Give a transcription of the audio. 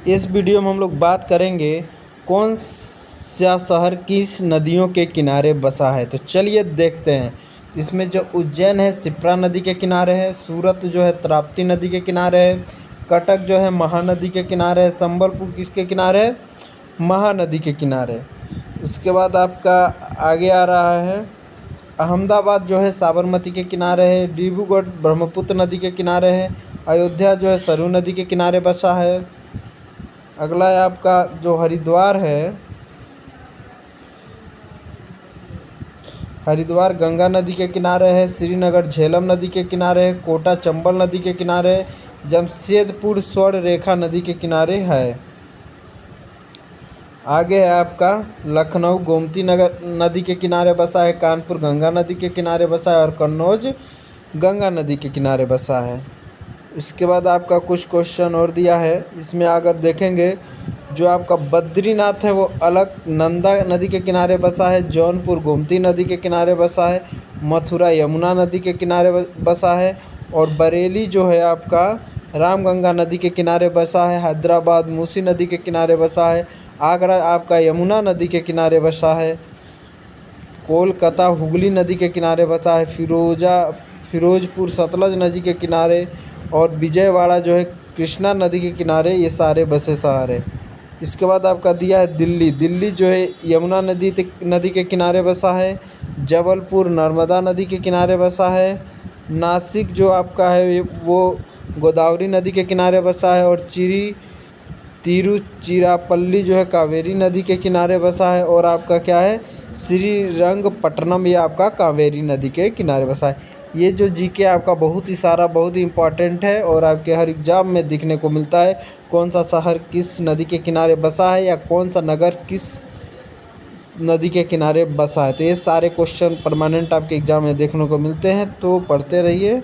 इस वीडियो में हम लोग बात करेंगे कौन सा शहर किस नदियों के किनारे बसा है। तो चलिए देखते हैं। इसमें जो उज्जैन है शिप्रा नदी के किनारे है, सूरत जो है ताप्ती नदी के किनारे है, कटक जो है महानदी के किनारे है, संबलपुर किसके किनारे है, महानदी के किनारे। उसके बाद आपका आगे आ रहा है अहमदाबाद जो है साबरमती के किनारे है, डिब्रूगढ़ ब्रह्मपुत्र नदी के किनारे है, अयोध्या जो है सरयू नदी के किनारे बसा है। अगला है आपका जो हरिद्वार है, हरिद्वार गंगा नदी के किनारे है, श्रीनगर झेलम नदी के किनारे है, कोटा चंबल नदी के किनारे है, जमशेदपुर स्वर्ण रेखा नदी के किनारे है। आगे है आपका लखनऊ गोमती नगर नदी के किनारे बसा है, कानपुर गंगा नदी के किनारे बसा है और कन्नौज गंगा नदी के किनारे बसा है। इसके बाद आपका कुछ क्वेश्चन और दिया है। इसमें अगर देखेंगे जो आपका बद्रीनाथ है वो अलकनंदा नदी के किनारे बसा है, जौनपुर गोमती नदी के किनारे बसा है, मथुरा यमुना नदी के किनारे बसा है और बरेली जो है आपका रामगंगा नदी के किनारे बसा है, हैदराबाद मूसी नदी के किनारे बसा है, आगरा आपका यमुना नदी के किनारे बसा है, कोलकाता हुगली नदी के किनारे बसा है, फिरोजपुर सतलज नदी के किनारे और विजयवाड़ा जो है कृष्णा नदी के किनारे। ये सारे बसे शहर है। इसके बाद आपका दिया है दिल्ली जो है यमुना नदी के किनारे बसा है, जबलपुर नर्मदा नदी के किनारे बसा है, नासिक जो आपका है वो गोदावरी नदी के किनारे बसा है और तिरुचिरापल्ली जो है कावेरी नदी के किनारे बसा है और आपका क्या है श्रीरंगपट्टनम ये आपका कावेरी नदी के किनारे बसा है। ये जो जीके आपका बहुत ही सारा बहुत ही इम्पॉर्टेंट है और आपके हर एग्ज़ाम में दिखने को मिलता है कौन सा शहर किस नदी के किनारे बसा है या कौन सा नगर किस नदी के किनारे बसा है। तो ये सारे क्वेश्चन परमानेंट आपके एग्ज़ाम में देखने को मिलते हैं, तो पढ़ते रहिए।